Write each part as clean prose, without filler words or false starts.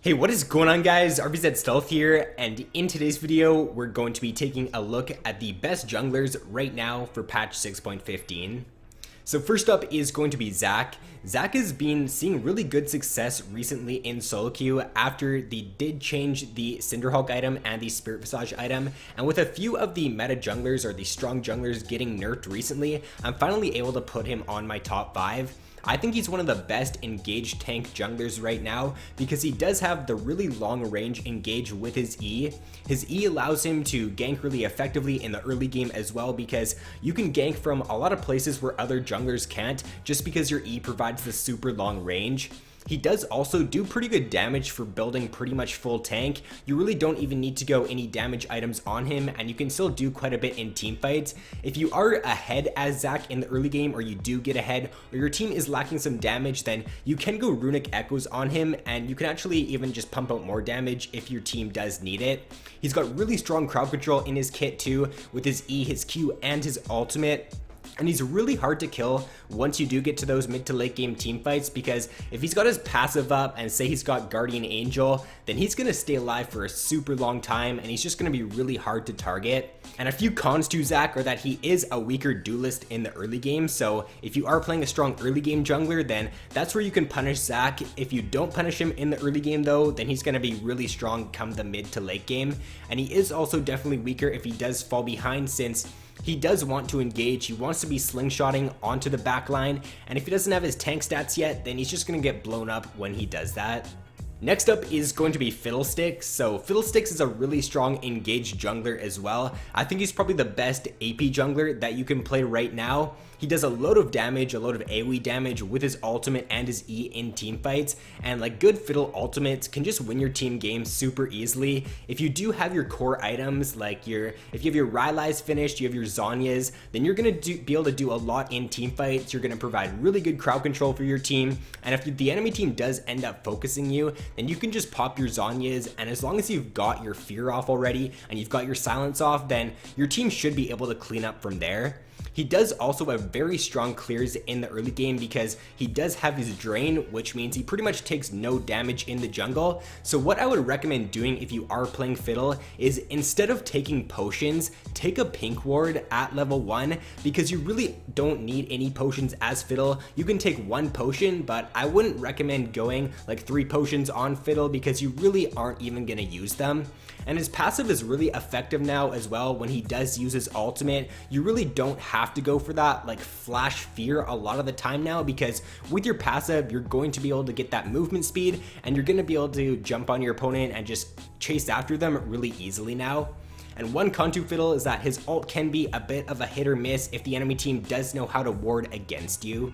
Hey, what is going on guys? RvzStealth here, and in today's video, we're going to be taking a look at the best junglers right now for patch 6.15. So first up is going to be Zack. Zack has been seeing really good success recently in solo queue after they did change the Cinderhulk item and the Spirit Visage item, and with a few of the meta junglers or the strong junglers getting nerfed recently, I'm finally able to put him on my top 5. I think he's one of the best engaged tank junglers right now because he does have the really long range engage with his E. His E allows him to gank really effectively in the early game as well, because you can gank from a lot of places where other junglers can't just because your E provides the super long range. He does also do pretty good damage for building pretty much full tank. You really don't even need to go any damage items on him, and you can still do quite a bit in team fights. If you are ahead as Zack in the early game, or you do get ahead, or your team is lacking some damage, then you can go Runic Echoes on him, and you can actually even just pump out more damage if your team does need it. He's got really strong crowd control in his kit too, with his E, his Q, and his ultimate. And he's really hard to kill once you do get to those mid to late game team fights, because if he's got his passive up and say he's got Guardian Angel, then he's going to stay alive for a super long time, and he's just going to be really hard to target. And a few cons to Zack are that he is a weaker duelist in the early game, so if you are playing a strong early game jungler, then that's where you can punish Zack. If you don't punish him in the early game though, then he's going to be really strong come the mid to late game. And he is also definitely weaker if he does fall behind, since he does want to engage. He wants to be slingshotting onto the back line, and if he doesn't have his tank stats yet, then he's just going to get blown up when he does that. Next up is going to be Fiddlesticks. So Fiddlesticks is a really strong engaged jungler as well. I think he's probably the best AP jungler that you can play right now. He does a load of damage, a load of AoE damage with his ultimate and his E in team fights, and like good Fiddle ultimates can just win your team games super easily. If you do have your core items, like if you have your Rylai's finished, you have your Zhonya's, then you're gonna be able to do a lot in team fights. You're gonna provide really good crowd control for your team, and if the enemy team does end up focusing you, then you can just pop your Zhonya's, and as long as you've got your fear off already and you've got your silence off, then your team should be able to clean up from there. He does also have very strong clears in the early game because he does have his drain, which means he pretty much takes no damage in the jungle. So what I would recommend doing if you are playing Fiddle is, instead of taking potions, take a pink ward at level 1, because you really don't need any potions as Fiddle. You can take 1 potion, but I wouldn't recommend going like 3 potions on Fiddle because you really aren't even going to use them. And his passive is really effective now as well. When he does use his ultimate, you really don't have to go for that like flash fear a lot of the time now, because with your passive, you're going to be able to get that movement speed, and you're going to be able to jump on your opponent and just chase after them really easily now. And one con to Fiddle is that his ult can be a bit of a hit or miss if the enemy team does know how to ward against you.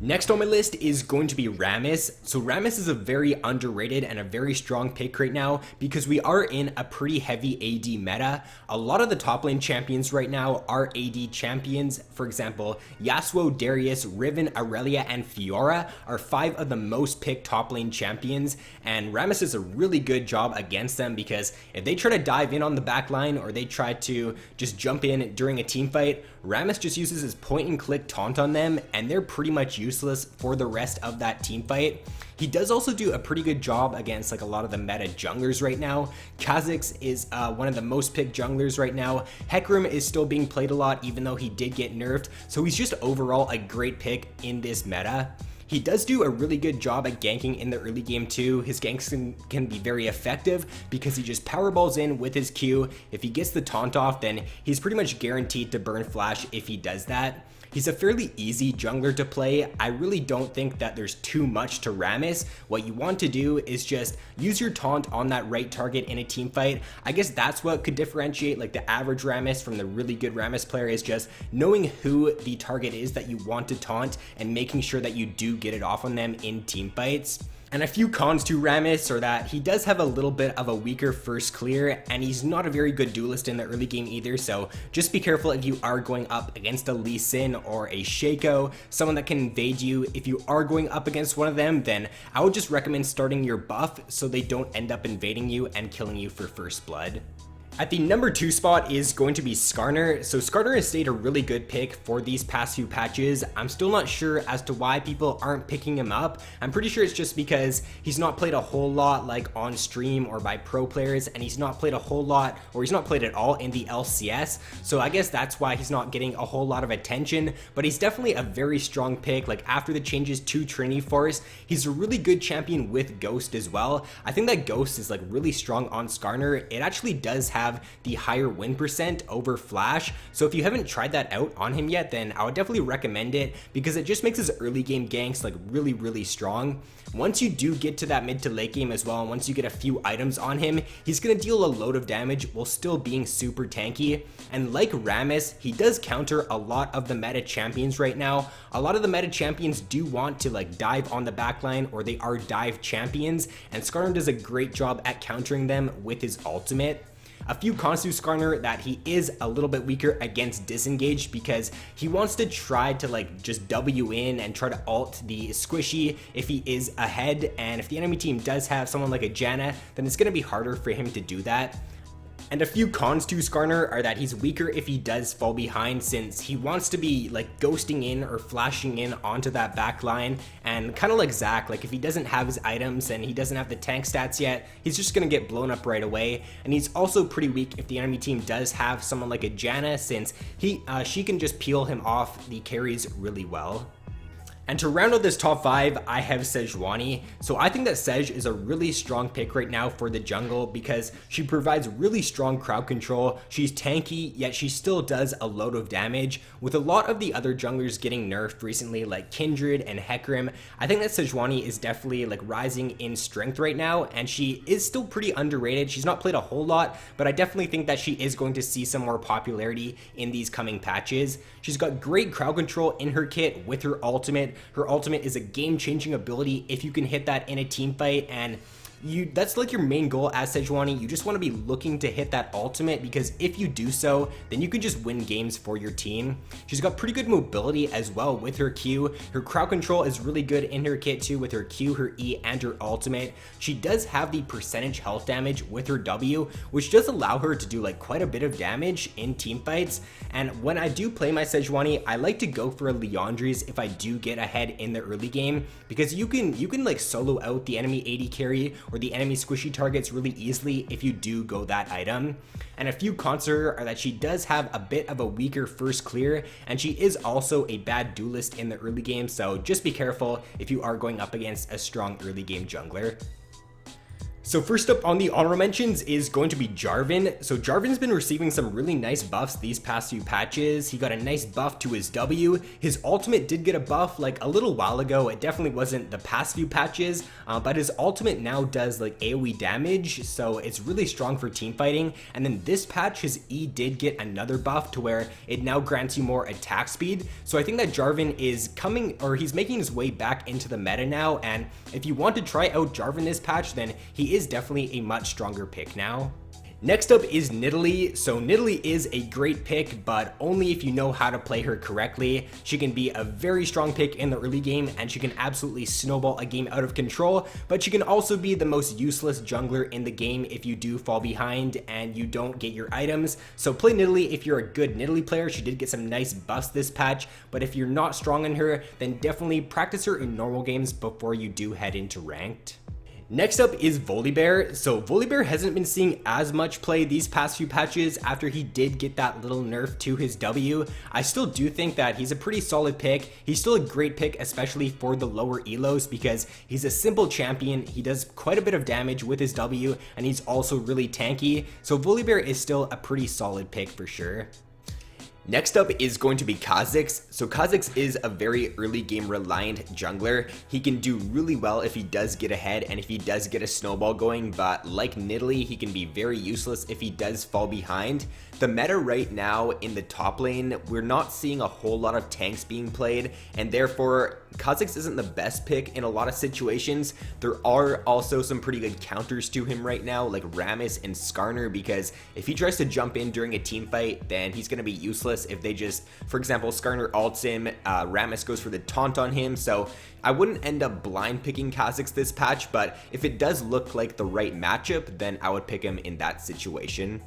Next on my list is going to be Rammus. So Rammus is a very underrated and a very strong pick right now because we are in a pretty heavy AD meta. A lot of the top lane champions right now are AD champions. For example, Yasuo, Darius, Riven, Aurelia, and Fiora are 5 of the most picked top lane champions, and Rammus does a really good job against them, because if they try to dive in on the back line or they try to just jump in during a team fight, Rammus just uses his point and click taunt on them, and they're pretty much useless for the rest of that team fight. He does also do a pretty good job against like a lot of the meta junglers right now. Kha'Zix is one of the most picked junglers right now. Hecarim is still being played a lot, even though he did get nerfed, so he's just overall a great pick in this meta. He does do a really good job at ganking in the early game too. His ganks can be very effective because he just powerballs in with his Q. If he gets the taunt off, then he's pretty much guaranteed to burn flash if he does that. He's a fairly easy jungler to play. I really don't think that there's too much to Rammus. What you want to do is just use your taunt on that right target in a team fight. I guess that's what could differentiate like the average Rammus from the really good Rammus player, is just knowing who the target is that you want to taunt and making sure that you do get it off on them in team fights. And a few cons to Rammus are that he does have a little bit of a weaker first clear, and he's not a very good duelist in the early game either, so just be careful if you are going up against a Lee Sin or a Shaco, someone that can invade you. If you are going up against one of them, then I would just recommend starting your buff so they don't end up invading you and killing you for first blood. At the number 2 spot is going to be Skarner. So Skarner has stayed a really good pick for these past few patches. I'm still not sure as to why people aren't picking him up. I'm pretty sure it's just because he's not played a whole lot like on stream or by pro players, and he's not played a whole lot, or he's not played at all in the LCS. So I guess that's why he's not getting a whole lot of attention, but he's definitely a very strong pick. Like after the changes to Trinity Force, he's a really good champion with Ghost as well. I think that Ghost is like really strong on Skarner. It actually does have the higher win percent over Flash, so if you haven't tried that out on him yet, then I would definitely recommend it because it just makes his early game ganks like really strong. Once you do get to that mid to late game as well, and once you get a few items on him, he's gonna deal a load of damage while still being super tanky. And like Rammus, he does counter a lot of the meta champions right now. A lot of the meta champions do want to like dive on the backline, or they are dive champions, and Skarner does a great job at countering them with his ultimate. A few cons to Skarner that he is a little bit weaker against disengaged because he wants to try to like just W in and try to ult the squishy if he is ahead, and if the enemy team does have someone like a Janna, then it's going to be harder for him to do that. And a few cons to Skarner are that he's weaker if he does fall behind, since he wants to be like ghosting in or flashing in onto that back line, and kind of like Zack, like if he doesn't have his items and he doesn't have the tank stats yet, he's just gonna get blown up right away. And he's also pretty weak if the enemy team does have someone like a Janna, since she can just peel him off the carries really well. And to round out this top 5, I have Jawani. So I think that Sej is a really strong pick right now for the jungle because she provides really strong crowd control. She's tanky, yet she still does a load of damage. With a lot of the other junglers getting nerfed recently, like Kindred and Hecarim, I think that Jawani is definitely like rising in strength right now, and she is still pretty underrated. She's not played a whole lot, but I definitely think that she is going to see some more popularity in these coming patches. She's got great crowd control in her kit with her ultimate. Her ultimate is a game-changing ability if you can hit that in a team fight, and that's like your main goal as Jawani. You just want to be looking to hit that ultimate, because if you do so, then you can just win games for your team. She's got pretty good mobility as well with her Q. Her crowd control is really good in her kit too, with her Q, her E, and her ultimate. She does have the percentage health damage with her W, which does allow her to do like quite a bit of damage in team fights. And when I do play my Jawani, I like to go for a Leandri's if I do get ahead in the early game, because you can like solo out the enemy AD carry or the enemy squishy targets really easily if you do go that item. And a few cons are that she does have a bit of a weaker first clear, and she is also a bad duelist in the early game, so just be careful if you are going up against a strong early game jungler. So first up on the honorable mentions is going to be Jarvan. So Jarvan's been receiving some really nice buffs these past few patches. He got a nice buff to his W. His ultimate did get a buff like a little while ago. It definitely wasn't the past few patches, but his ultimate now does like AoE damage, so it's really strong for team fighting. And then this patch, his E did get another buff to where it now grants you more attack speed. So I think that Jarvan is coming, or he's making his way back into the meta now. And if you want to try out Jarvan this patch, then he is definitely a much stronger pick now. Next up is Nidalee. So Nidalee is a great pick, but only if you know how to play her correctly. She can be a very strong pick in the early game, and she can absolutely snowball a game out of control, but she can also be the most useless jungler in the game if you do fall behind and you don't get your items. So play Nidalee if you're a good Nidalee player. She did get some nice buffs this patch, but if you're not strong on her, then definitely practice her in normal games before you do head into ranked. Next up is Volibear. So Volibear hasn't been seeing as much play these past few patches after he did get that little nerf to his W. I still do think that he's a pretty solid pick. He's still a great pick, especially for the lower elos, because he's a simple champion. He does quite a bit of damage with his W, and he's also really tanky. So Volibear is still a pretty solid pick for sure. Next up is going to be Kha'Zix. So Kha'Zix is a very early game reliant jungler. He can do really well if he does get ahead and if he does get a snowball going, but like Nidalee, he can be very useless if he does fall behind. The meta right now in the top lane, we're not seeing a whole lot of tanks being played, and therefore Kha'Zix isn't the best pick in a lot of situations. There are also some pretty good counters to him right now, like Rammus and Skarner, because if he tries to jump in during a team fight, then he's going to be useless if they just, for example, Skarner ults him, Rammus goes for the taunt on him. So I wouldn't end up blind picking Kha'Zix this patch, but if it does look like the right matchup, then I would pick him in that situation.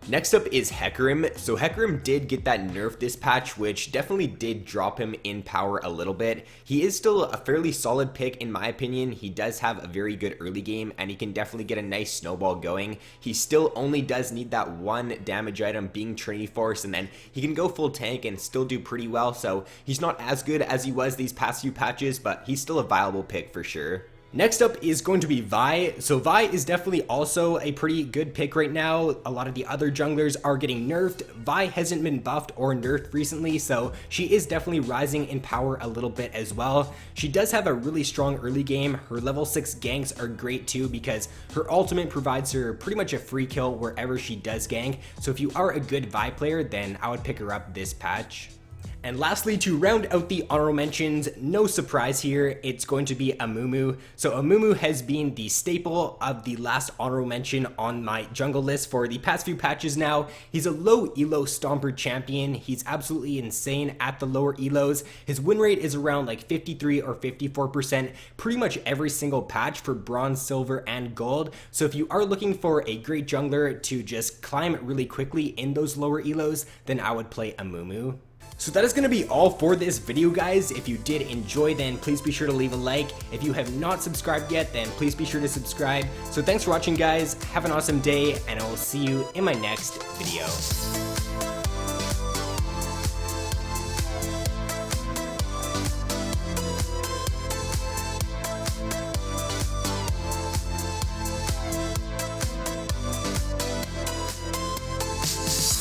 Next up is Hecarim. So Hecarim did get that nerf this patch, which definitely did drop him in power a little bit. He is still a fairly solid pick in my opinion. He does have a very good early game and he can definitely get a nice snowball going. He still only does need that one damage item being Trinity Force, and then he can go full tank and still do pretty well. So he's not as good as he was these past few patches, but he's still a viable pick for sure. Next up is going to be Vi. So Vi is definitely also a pretty good pick right now. A lot of the other junglers are getting nerfed. Vi hasn't been buffed or nerfed recently, so she is definitely rising in power a little bit as well. She does have a really strong early game. Her level 6 ganks are great too because her ultimate provides her pretty much a free kill wherever she does gank. So if you are a good Vi player, then I would pick her up this patch. And lastly, to round out the honorable mentions, no surprise here, it's going to be Amumu. So Amumu has been the staple of the last honorable mention on my jungle list for the past few patches now. He's a low elo stomper champion. He's absolutely insane at the lower elos. His win rate is around like 53 or 54% pretty much every single patch for bronze, silver, and gold. So if you are looking for a great jungler to just climb really quickly in those lower elos, then I would play Amumu. So that is going to be all for this video, guys. If you did enjoy, then please be sure to leave a like. If you have not subscribed yet, then please be sure to subscribe. So thanks for watching, guys. Have an awesome day, and I will see you in my next video.